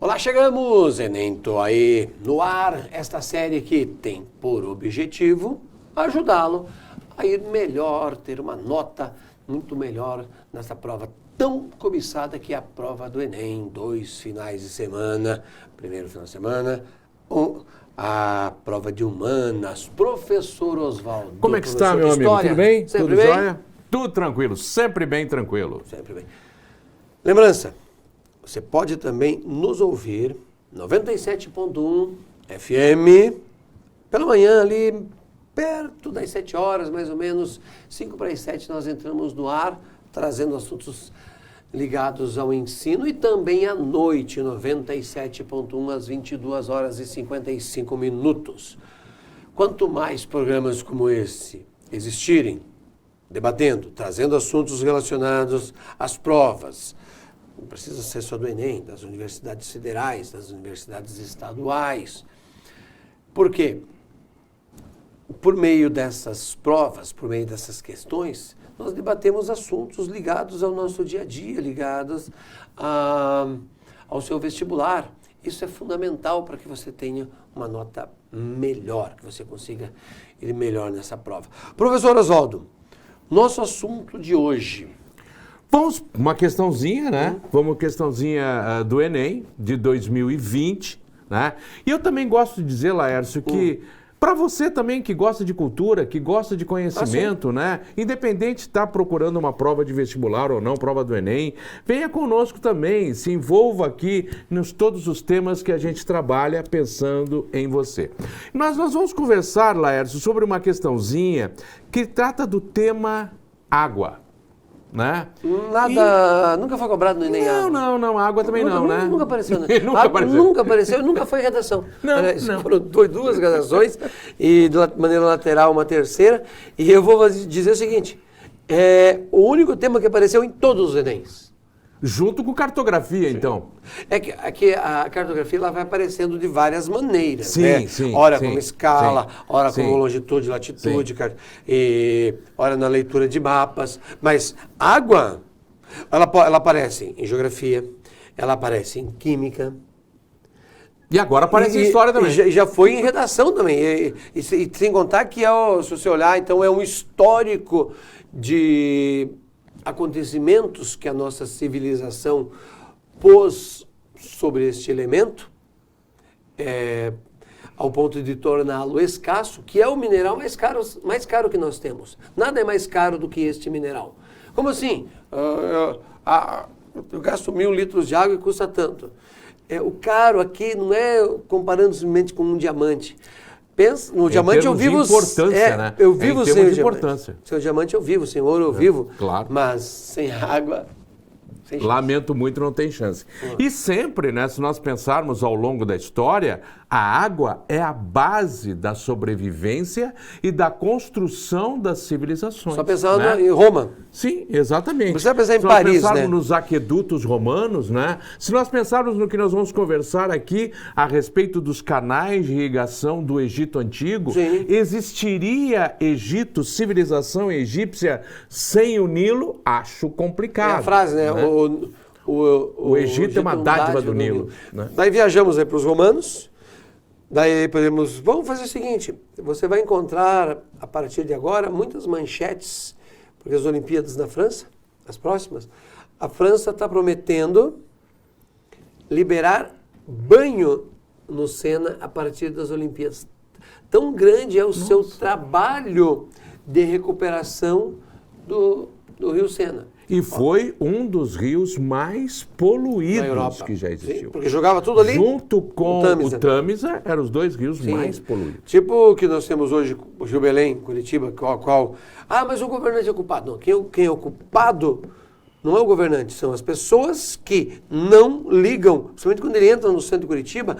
Olá, chegamos, Enem, tô aí no ar, esta série que tem por objetivo ajudá-lo a ir melhor, ter uma nota muito melhor nessa prova tão cobiçada que é a prova do Enem, 2 finais de semana, primeiro final de semana, a prova de humanas, professor Oswaldo. Como é que está, meu amigo? Tudo bem? Sempre Tudo bem? jóia? Tudo tranquilo, sempre bem tranquilo. Sempre bem. Lembrança, você pode também nos ouvir 97.1 FM pela manhã ali, perto das 7 horas, mais ou menos, 5 para as 7 nós entramos no ar, trazendo assuntos ligados ao ensino e também à noite, 97.1 às 22 horas e 55 minutos. Quanto mais programas como esse existirem, debatendo, trazendo assuntos relacionados às provas, não precisa ser só do Enem, das universidades federais, das universidades estaduais. Por quê? Por meio dessas provas, por meio dessas questões, nós debatemos assuntos ligados ao nosso dia a dia, ligados ao seu vestibular. Isso é fundamental para que você tenha uma nota melhor, que você consiga ir melhor nessa prova. Professor Oswaldo, nosso assunto de hoje. Vamos, uma questãozinha, né? Vamos, questãozinha do Enem, de 2020, né? E eu também gosto de dizer, Laércio, que para você também que gosta de cultura, que gosta de conhecimento, né? Independente de estar procurando uma prova de vestibular ou não, prova do Enem, venha conosco também, se envolva aqui nos todos os temas que a gente trabalha pensando em você. Nós vamos conversar, Laércio, sobre uma questãozinha que trata do tema água. Né? Nada, nunca foi cobrado no Enem. Não, água também né? Nunca apareceu, né? Nunca apareceu, nunca foi redação. Não. Foram 2 redações e de maneira lateral uma terceira. E eu vou dizer o seguinte, o único tema que apareceu em todos os Enems. Junto com cartografia, sim. Então. É que a cartografia ela vai aparecendo de várias maneiras, sim, né? Sim, ora sim, como escala, sim, ora sim, como longitude, latitude, e ora na leitura de mapas. Mas água, ela aparece em geografia, ela aparece em química. E agora aparece em história também. E já foi em redação também. E sem contar que, se você olhar, então é um histórico de acontecimentos que a nossa civilização pôs sobre este elemento, ao ponto de torná-lo escasso, que é o mineral mais caro que nós temos. Nada é mais caro do que este mineral. Como assim? Eu gasto 1.000 litros de água e custa tanto. O caro aqui não é comparando simplesmente com um diamante. Pensa, no diamante eu vivo... importância, né? Eu vivo sem o importância. Sem o diamante eu vivo, sem ouro eu vivo. Claro. Mas sem água... Lamento muito, não tem chance. E sempre, né, se nós pensarmos ao longo da história, a água é a base da sobrevivência e da construção das civilizações. Só pensando, né? em Roma. Sim, exatamente. Você vai pensar em se Paris, nós pensarmos né? nos aquedutos romanos, né? Se nós pensarmos no que nós vamos conversar aqui a respeito dos canais de irrigação do Egito Antigo, sim. Existiria Egito, civilização egípcia, sem o Nilo? Acho complicado. É a frase, né? O Egito é uma dádiva do Nilo. Né? Daí viajamos para os romanos, daí vamos fazer o seguinte, você vai encontrar, a partir de agora, muitas manchetes, porque as Olimpíadas na França, as próximas, a França está prometendo liberar banho no Sena a partir das Olimpíadas. Tão grande é o seu trabalho de recuperação do Rio Sena. E foi um dos rios mais poluídos que já existiu. Sim, porque jogava tudo ali. Junto com o Tâmisa, eram os 2 rios mais poluídos. Tipo o que nós temos hoje, o Rio Belém, Curitiba, mas o governante é culpado. Não, quem é o culpado não é o governante, são as pessoas que não ligam. Principalmente quando ele entra no centro de Curitiba,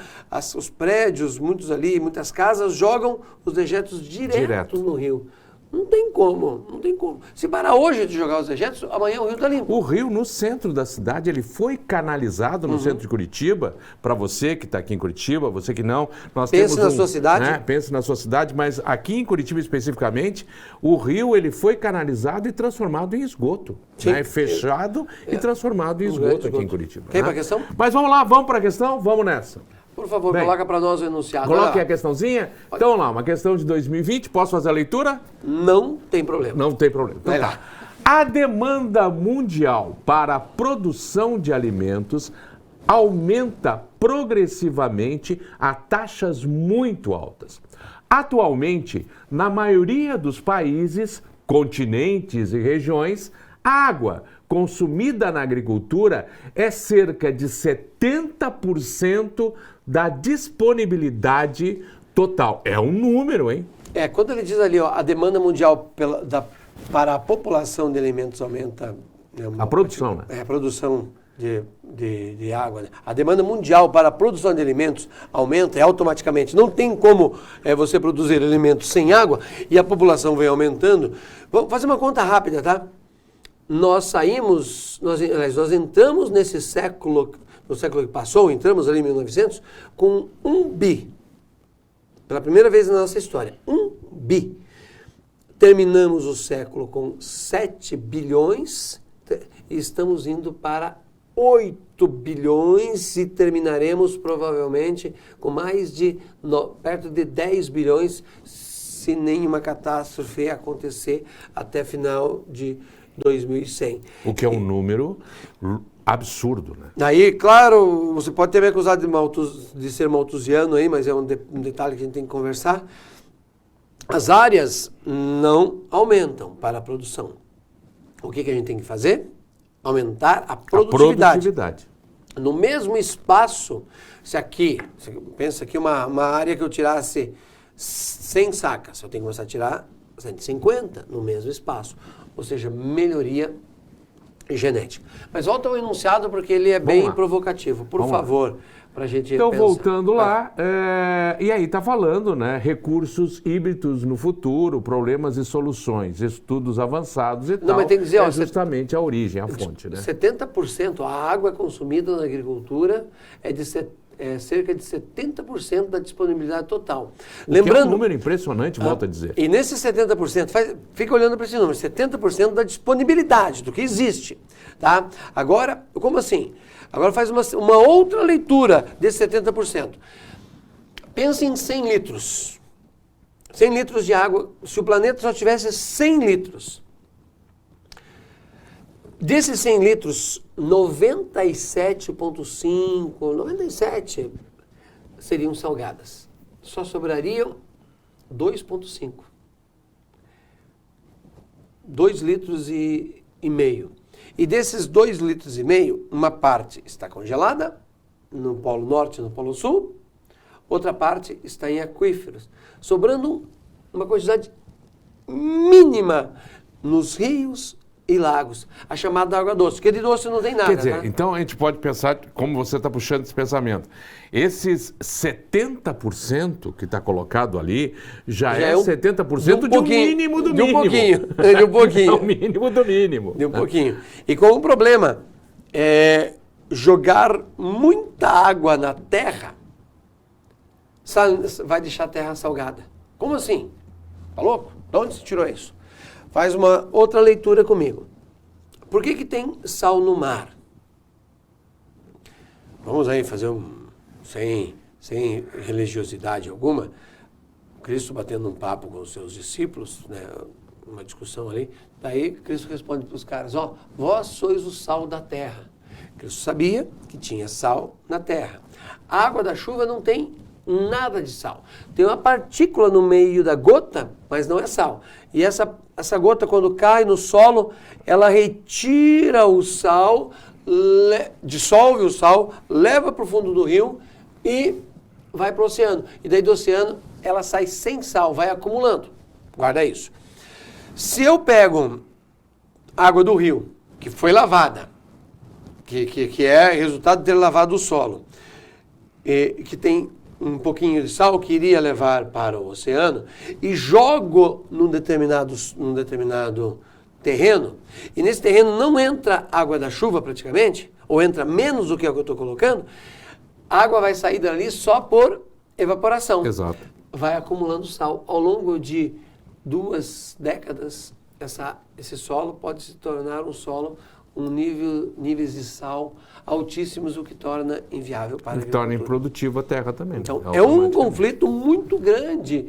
os prédios, muitas casas, jogam os dejetos direto no rio. Não tem como, não tem como. Se parar hoje de jogar os dejetos, amanhã o rio está limpo. O rio, no centro da cidade, ele foi canalizado no centro de Curitiba. Para você que está aqui em Curitiba, você que não, nós Pense temos na sua cidade. Né, pense na sua cidade, mas aqui em Curitiba especificamente, o rio ele foi canalizado e transformado em esgoto. Sim. Né, fechado e transformado em esgoto aqui em Curitiba. Quer ir né? para a questão? Mas vamos lá, vamos para a questão? Vamos nessa. Por favor, Bem, coloca para nós o enunciado. Coloque a questãozinha. Então, vamos lá, uma questão de 2020. Posso fazer a leitura? Não tem problema. Não tem problema. Então, Vai tá. lá. A demanda mundial para a produção de alimentos aumenta progressivamente a taxas muito altas. Atualmente, na maioria dos países, continentes e regiões, a água consumida na agricultura é cerca de 70% da disponibilidade total. É um número, hein? Quando ele diz ali, ó, a demanda mundial para a população de alimentos aumenta... Né, A produção, né? A produção de água. Né? A demanda mundial para a produção de alimentos aumenta automaticamente. Não tem como você produzir alimentos sem água e a população vem aumentando. Vamos fazer uma conta rápida, tá? Nós entramos nesse século, no século que passou, entramos ali em 1900, com 1 bi. Pela primeira vez na nossa história, 1 bi. Terminamos o século com 7 bilhões e estamos indo para 8 bilhões e terminaremos provavelmente com mais de, perto de 10 bilhões se nenhuma catástrofe acontecer até final de 2100. O que é um número absurdo, né? Aí, claro, você pode ter me acusado de ser malthusiano aí, mas é um detalhe que a gente tem que conversar. As áreas não aumentam para a produção. O que a gente tem que fazer? Aumentar a produtividade. No mesmo espaço, você pensa aqui uma área que eu tirasse 100 sacas, eu tenho que começar a tirar 150 no mesmo espaço. Ou seja, melhoria genética. Mas volta ao enunciado porque ele é bem provocativo. Por favor, para a gente Então, pensar. voltando lá, e aí está falando, né? Recursos híbridos no futuro, problemas e soluções, estudos avançados e tal. Mas tem que dizer, justamente a origem, a fonte, né? 70% a água consumida na agricultura é cerca de 70% da disponibilidade total. Lembrando, que é um número impressionante, volto a dizer. E nesses 70%, fica olhando para esse número, 70% da disponibilidade, do que existe. Tá? Agora, como assim? Agora faz uma outra leitura desses 70%. Pensa em 100 litros. 100 litros de água, se o planeta só tivesse 100 litros. Desses 100 litros, 97,5, seriam salgadas. Só sobrariam 2,5. 2 litros e meio. E desses 2 litros e meio, uma parte está congelada no Polo Norte e no Polo Sul, outra parte está em aquíferos, sobrando uma quantidade mínima nos rios e lagos, a chamada água doce, porque de doce não tem nada. Quer dizer, né? Então a gente pode pensar, como você está puxando esse pensamento, esses 70% que está colocado ali já é 70% de um mínimo do mínimo. De um pouquinho. É o mínimo do mínimo. De um pouquinho. E com o problema, jogar muita água na terra vai deixar a terra salgada. Como assim? Tá louco? De onde você tirou isso? Faz uma outra leitura comigo. Por que tem sal no mar? Vamos aí fazer sem religiosidade alguma. Cristo batendo um papo com os seus discípulos, né, uma discussão ali. Daí Cristo responde para os caras, vós sois o sal da terra. Cristo sabia que tinha sal na terra. A água da chuva não tem nada de sal. Tem uma partícula no meio da gota, mas não é sal. E essa gota, quando cai no solo, ela retira o sal, dissolve o sal, leva para o fundo do rio e vai para o oceano. E daí do oceano, ela sai sem sal, vai acumulando. Guarda isso. Se eu pego água do rio, que foi lavada, que é resultado de ter lavado o solo, que tem um pouquinho de sal que iria levar para o oceano e jogo num determinado terreno, e nesse terreno não entra água da chuva praticamente, ou entra menos do que é o que eu estou colocando, a água vai sair dali só por evaporação. Exato. Vai acumulando sal. Ao longo de 2 décadas, esse solo pode se tornar um solo níveis de sal altíssimos, o que torna inviável para a agricultura. Torna improdutiva a terra também. Então, é um conflito muito grande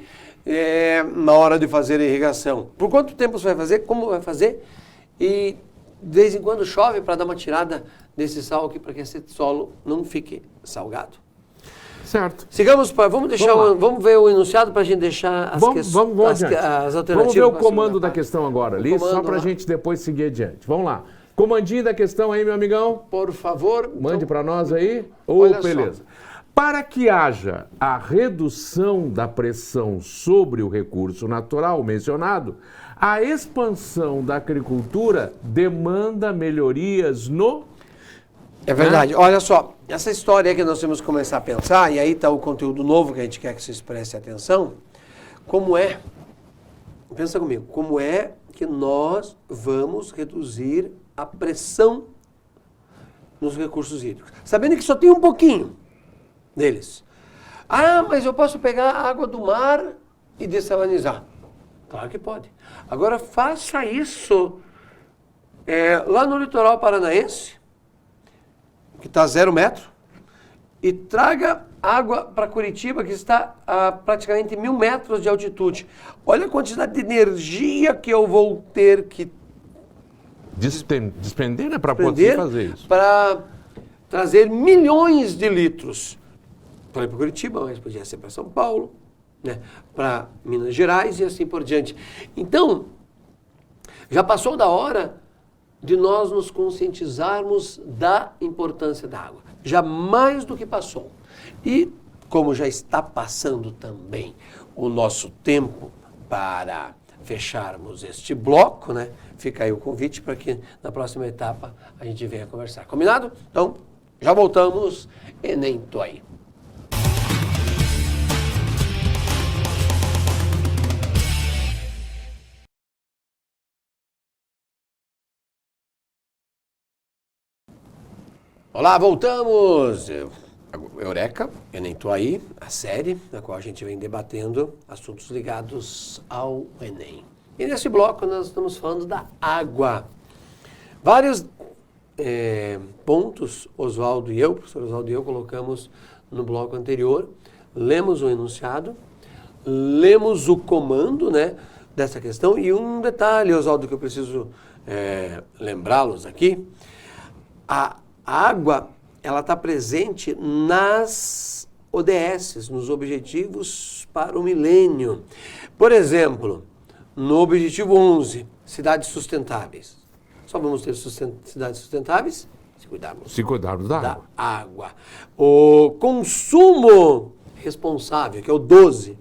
na hora de fazer a irrigação. Por quanto tempo você vai fazer, como vai fazer, e de vez em quando chove para dar uma tirada desse sal aqui, para que esse solo não fique salgado. Certo. Sigamos, vamos ver o enunciado para a gente deixar as alternativas. Vamos ver o comando da questão agora ali, só para a gente depois seguir adiante. Vamos lá. Comandinho da questão aí, meu amigão. Por favor. Mande então, para nós aí. Beleza. Só. Para que haja a redução da pressão sobre o recurso natural mencionado, a expansão da agricultura demanda melhorias no... É verdade. Olha só, essa história que nós temos que começar a pensar, e aí está o conteúdo novo que a gente quer que vocês prestem atenção, pensa comigo, como é que nós vamos reduzir a pressão nos recursos hídricos? Sabendo que só tem um pouquinho deles. Ah, mas eu posso pegar a água do mar e dessalinizar. Claro que pode. Agora faça isso lá no litoral paranaense, que está a 0 metro, e traga água para Curitiba, que está a praticamente 1.000 metros de altitude. Olha a quantidade de energia que eu vou ter que despender, né, para poder fazer isso. Para trazer milhões de litros para ir para Curitiba, mas podia ser para São Paulo, né, para Minas Gerais e assim por diante. Então, já passou da hora de nós nos conscientizarmos da importância da água. Já mais do que passou. E, como já está passando também o nosso tempo para fecharmos este bloco, né? Fica aí o convite para que na próxima etapa a gente venha conversar. Combinado? Então, já voltamos e nem tô aí. Olá, voltamos! Eureka, eu nem tô aí, a série na qual a gente vem debatendo assuntos ligados ao Enem. E nesse bloco nós estamos falando da água. Vários pontos, Oswaldo e eu, professor Oswaldo e eu, colocamos no bloco anterior. Lemos o enunciado, lemos o comando, né, dessa questão. E um detalhe, Oswaldo, que eu preciso lembrá-los aqui. A água, ela está presente nas ODS, nos Objetivos para o Milênio. Por exemplo, no Objetivo 11, cidades sustentáveis. Só vamos ter cidades sustentáveis se cuidarmos da água. O consumo responsável, que é o 12,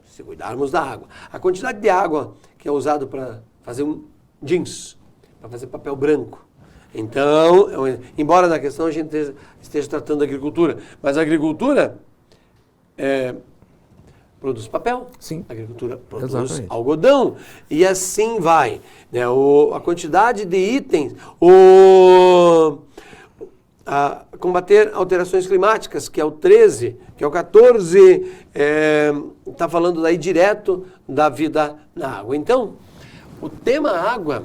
se cuidarmos da água. A quantidade de água que é usado para fazer um jeans, para fazer papel branco. Então, embora na questão a gente esteja tratando da agricultura, mas a agricultura produz papel, sim, a agricultura produz exatamente algodão, e assim vai. Né? A quantidade de itens, combater alterações climáticas, que é o 13, que é o 14, está falando daí direto da vida na água. Então, o tema água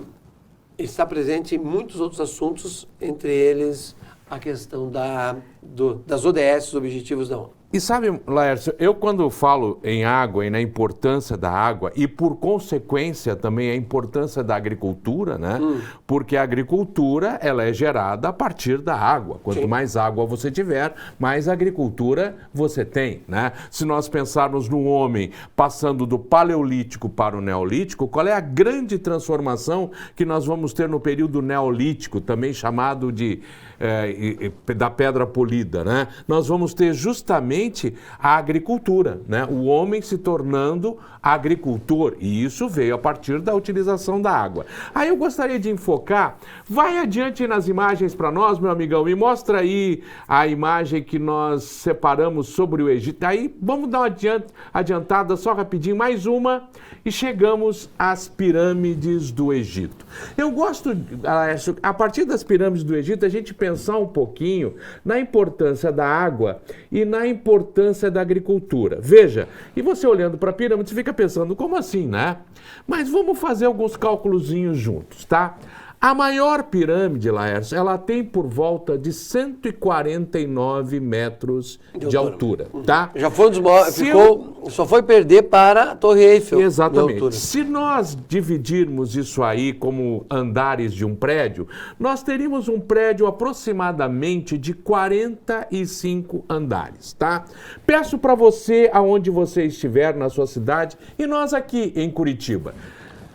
está presente em muitos outros assuntos, entre eles a questão das ODS, os Objetivos da ONU. E sabe, Laércio, eu quando falo em água e na importância da água, e por consequência também a importância da agricultura, né? Porque a agricultura, ela é gerada a partir da água. Quanto Sim. mais água você tiver, mais agricultura você tem, né? Se nós pensarmos no homem passando do paleolítico para o neolítico, qual é a grande transformação que nós vamos ter no período neolítico, também chamado de da pedra polida, né? Nós vamos ter justamente a agricultura, né? O homem se tornando agricultor, e isso veio a partir da utilização da água. Aí eu gostaria de enfocar, vai adiante nas imagens para nós, meu amigão, me mostra aí a imagem que nós separamos sobre o Egito. Aí vamos dar uma adiantada só rapidinho, mais uma, e chegamos às pirâmides do Egito. Eu gosto, a partir das pirâmides do Egito, a gente pensar um pouquinho na importância da água e na importância da agricultura. Veja, e você olhando para a pirâmide, você fica pensando, como assim, né? Mas vamos fazer alguns cálculozinhos juntos, tá? A maior pirâmide, Laércio, ela tem por volta de 149 metros de altura, tá? Já foi um dos maiores, só foi perder para a Torre Eiffel. Exatamente. Se nós dividirmos isso aí como andares de um prédio, nós teríamos um prédio aproximadamente de 45 andares, tá? Peço para você, aonde você estiver na sua cidade, e nós aqui em Curitiba,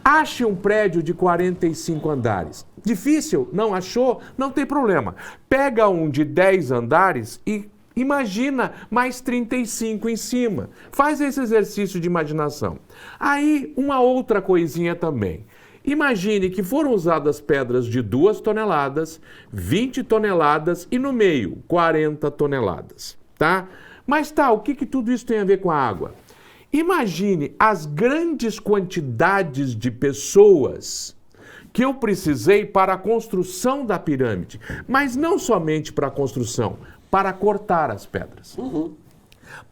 ache um prédio de 45 andares. Difícil? Não achou? Não tem problema. Pega um de 10 andares e imagina mais 35 em cima. Faz esse exercício de imaginação. Aí, uma outra coisinha também. Imagine que foram usadas pedras de 2 toneladas, 20 toneladas e no meio, 40 toneladas, tá? Mas tá, o que tudo isso tem a ver com a água? Imagine as grandes quantidades de pessoas que eu precisei para a construção da pirâmide, mas não somente para a construção, para cortar as pedras.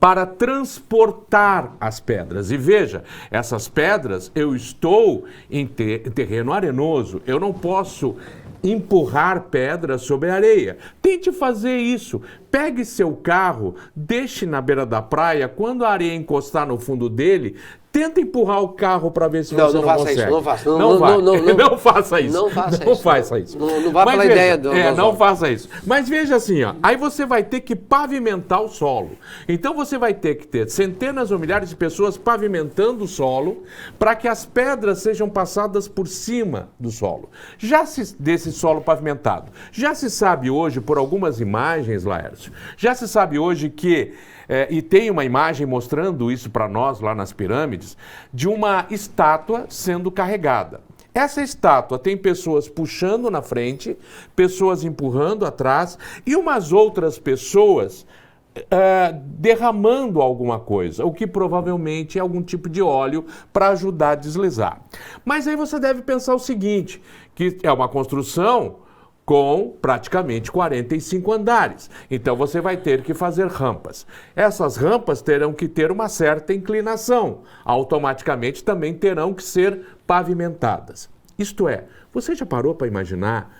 Para transportar as pedras. E veja, essas pedras, eu estou em terreno arenoso, eu não posso empurrar pedras sobre a areia. Tente fazer isso. Pegue seu carro, deixe na beira da praia, quando a areia encostar no fundo dele, tenta empurrar o carro para ver se você não consegue. Não faça isso, não faça isso. Não faça isso. Não vá pela ideia do não faça isso. Mas veja assim, ó, aí você vai ter que pavimentar o solo. Então você vai ter que ter centenas ou milhares de pessoas pavimentando o solo para que as pedras sejam passadas por cima do solo. Desse solo pavimentado. Já se sabe hoje, por algumas imagens, Laércio, já se sabe hoje que e tem uma imagem mostrando isso para nós lá nas pirâmides, de uma estátua sendo carregada. Essa estátua tem pessoas puxando na frente, pessoas empurrando atrás e umas outras pessoas derramando alguma coisa, o que provavelmente é algum tipo de óleo para ajudar a deslizar. Mas aí você deve pensar o seguinte, que é uma construção com praticamente 45 andares. Então você vai ter que fazer rampas. Essas rampas terão que ter uma certa inclinação. Automaticamente também terão que ser pavimentadas. Isto é, você já parou para imaginar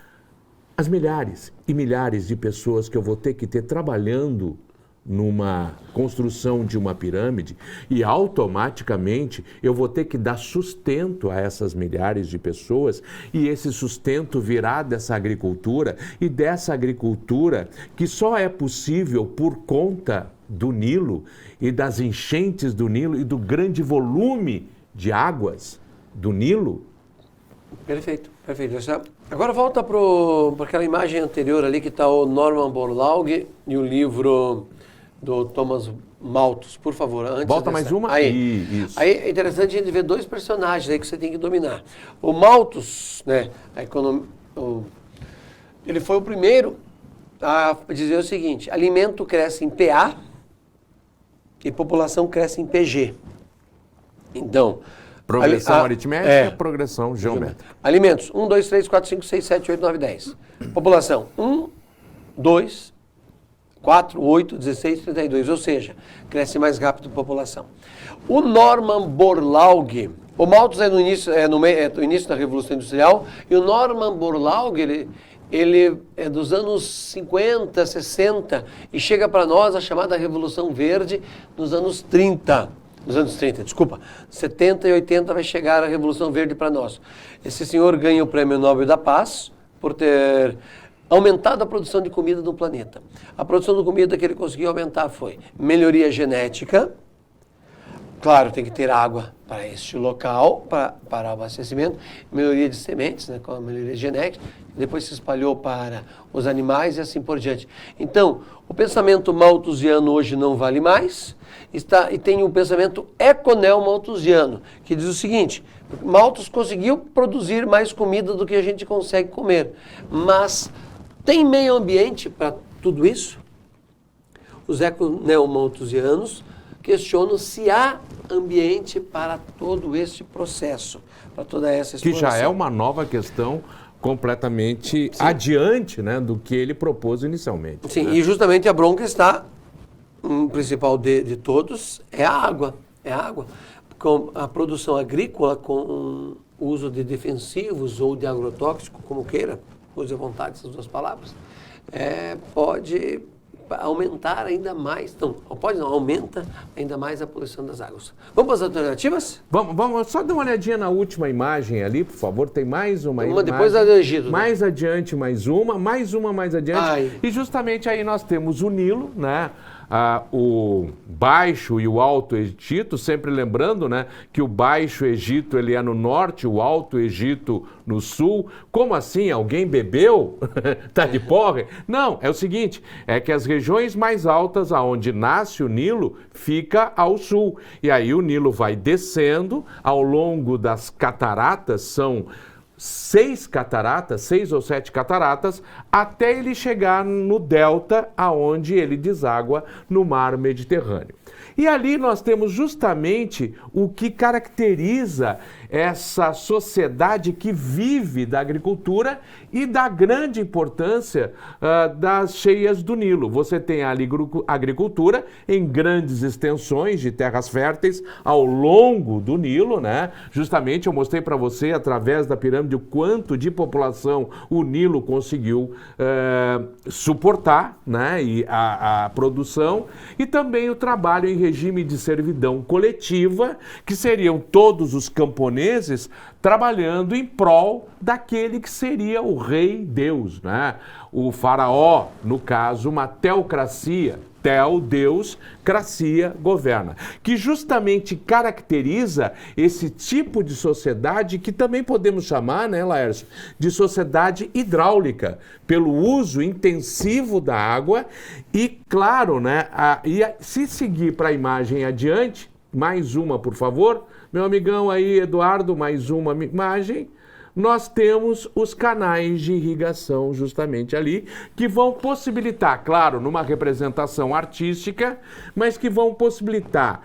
as milhares e milhares de pessoas que eu vou ter que ter trabalhando numa construção de uma pirâmide e automaticamente eu vou ter que dar sustento a essas milhares de pessoas e esse sustento virá dessa agricultura e dessa agricultura que só é possível por conta do Nilo e das enchentes do Nilo e do grande volume de águas do Nilo. Perfeito, perfeito. Agora volta para aquela imagem anterior ali que está o Norman Borlaug e o livro do Thomas Malthus, por favor. Volta mais uma? Aí é interessante a gente ver 2 personagens aí que você tem que dominar. O Malthus, né, ele foi o primeiro a dizer o seguinte: alimento cresce em PA e população cresce em PG. Então, progressão aritmética, progressão geométrica. Alimentos, 1, 2, 3, 4, 5, 6, 7, 8, 9, 10. População, 1, 2, 4, 8, 16, 32, ou seja, cresce mais rápido a população. O Norman Borlaug, o Malthus é no início da Revolução Industrial, e o Norman Borlaug, ele é dos anos 50, 60, e chega para nós a chamada Revolução Verde nos anos 30. Nos anos 30, desculpa, 70 e 80 vai chegar a Revolução Verde para nós. Esse senhor ganha o Prêmio Nobel da Paz por ter aumentado a produção de comida do planeta. A produção de comida que ele conseguiu aumentar foi melhoria genética, Claro, tem que ter água para este local, para abastecimento, melhoria de sementes, né, com a melhoria genética, depois se espalhou para os animais e assim por diante. Então, o pensamento malthusiano hoje não vale mais, e tem o pensamento econeo-malthusiano, que diz o seguinte: Malthus conseguiu produzir mais comida do que a gente consegue comer, mas tem meio ambiente para tudo isso? Os econeo-malthusianos questionam se há ambiente para todo esse processo, para toda essa exploração. Que já é uma nova questão completamente adiante, né, do que ele propôs inicialmente. Sim, né? e justamente a bronca está, o principal de todos, é a água. É a água. Com a produção agrícola, com o uso de defensivos ou de agrotóxico, como queira, use à vontade essas duas palavras, pode aumentar ainda mais, aumenta ainda mais a poluição das águas. Vamos para as alternativas? Vamos só dar uma olhadinha na última imagem ali, por favor. Tem mais uma imagem. Depois da do Egito. Mais adiante, mais uma mais adiante. Ai. E justamente aí nós temos o Nilo, né? O Baixo e o Alto Egito, sempre lembrando, né, que o Baixo Egito ele é no norte, o Alto Egito no sul. Como assim? Alguém bebeu? Tá de porre? Não, é o seguinte, é que as regiões mais altas, aonde nasce o Nilo, fica ao sul. E aí o Nilo vai descendo ao longo das cataratas, são 6 ou 7 cataratas, até ele chegar no delta, aonde ele deságua no mar Mediterrâneo. E ali nós temos justamente o que caracteriza essa sociedade que vive da agricultura e da grande importância das cheias do Nilo. Você tem a agricultura em grandes extensões de terras férteis ao longo do Nilo, né? Justamente eu mostrei para você, através da pirâmide, o quanto de população o Nilo conseguiu suportar, né? E a produção, e também o trabalho em regime de servidão coletiva, que seriam todos os camponeses trabalhando em prol daquele que seria o rei Deus, né? O faraó, no caso, uma teocracia. Tel, Deus, cracia, governa. Que justamente caracteriza esse tipo de sociedade que também podemos chamar, né, Laércio, de sociedade hidráulica, pelo uso intensivo da água e, claro, né, se seguir para a imagem adiante, mais uma, por favor, meu amigão aí, Eduardo, mais uma imagem. Nós temos os canais de irrigação justamente ali, que vão possibilitar, claro, numa representação artística, mas que vão possibilitar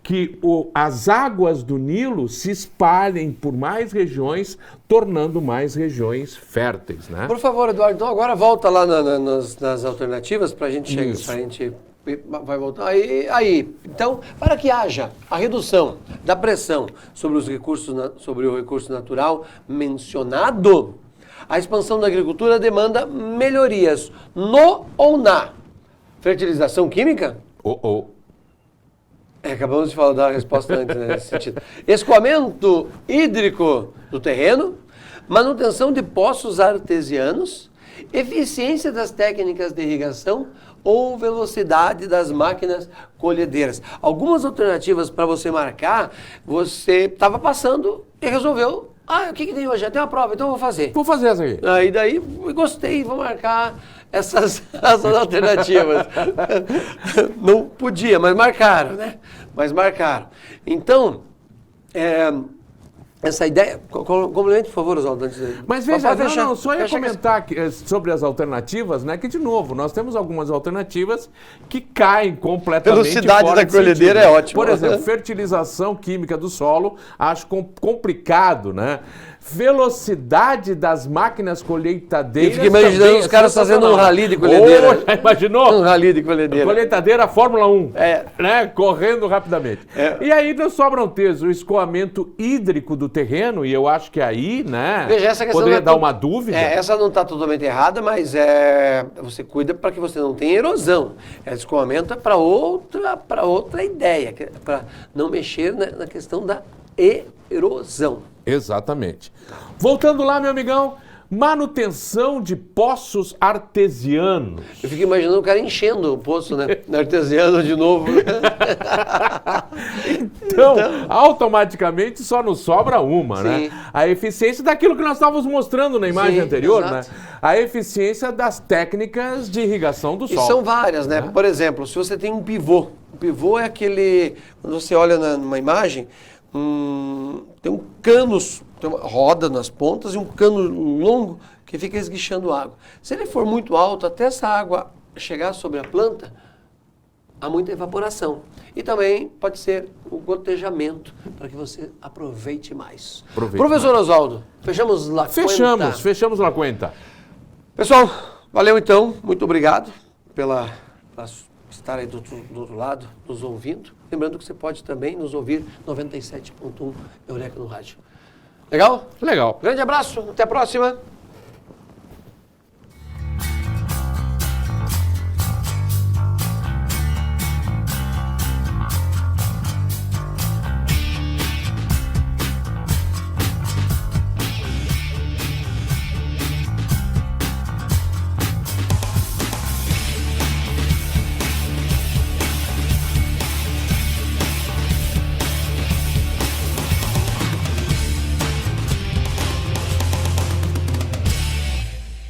que as águas do Nilo se espalhem por mais regiões, tornando mais regiões férteis, né? Por favor, Eduardo, então agora volta lá nas alternativas para a gente chegar, vai voltar. Aí, então, para que haja a redução da pressão sobre o recurso natural mencionado, a expansão da agricultura demanda melhorias no ou na fertilização química? Acabamos de falar da resposta antes, né, nesse sentido. Escoamento hídrico do terreno, manutenção de poços artesianos, eficiência das técnicas de irrigação ou velocidade das máquinas colhedeiras. Algumas alternativas para você marcar, você estava passando e resolveu, o que tem hoje? Tem uma prova, então eu vou fazer. Vou fazer essa aqui. Aí daí, gostei, vou marcar essas alternativas. Não podia, mas marcaram, né? Então, essa ideia... Complemente, por favor, Oswaldo. Mas veja, só ia comentar sobre as alternativas, né? Que, de novo, nós temos algumas alternativas que caem completamente velocidade fora da colhedeira é ótimo. Por exemplo, fertilização química do solo, acho complicado, né? Velocidade das máquinas colheitadeiras. Eu fico imaginando os caras fazendo um rally de colhedeira. Já imaginou? Um rally de colhedeira. Colheitadeira Fórmula 1, né? Correndo rapidamente. E aí não sobram textos, o escoamento hídrico do terreno, e eu acho que aí, né? Veja, essa questão poderia dar uma dúvida. Essa não está totalmente errada, mas você cuida para que você não tenha erosão. Escoamento é para outra ideia, para não mexer na questão da erosão. Exatamente. Voltando lá, meu amigão, manutenção de poços artesianos. Eu fico imaginando o cara enchendo o poço, né? Artesiano de novo. Então, automaticamente só nos sobra uma, Sim. né? A eficiência daquilo que nós estávamos mostrando na imagem anterior, exato. né? A eficiência das técnicas de irrigação do E solo. são várias, né? Por exemplo, se você tem um pivô. O pivô é aquele... Quando você olha numa imagem, tem um cano, tem uma roda nas pontas e um cano longo que fica esguichando água. Se ele for muito alto, até essa água chegar sobre a planta, há muita evaporação. E também pode ser o gotejamento, para que você aproveite mais. Professor Oswaldo, fechamos La Cuenta? Fechamos La Cuenta. Pessoal, valeu então. Muito obrigado pela estar aí do outro lado, nos ouvindo. Lembrando que você pode também nos ouvir 97.1 Eureka no Rádio. Legal? Legal. Grande abraço, até a próxima.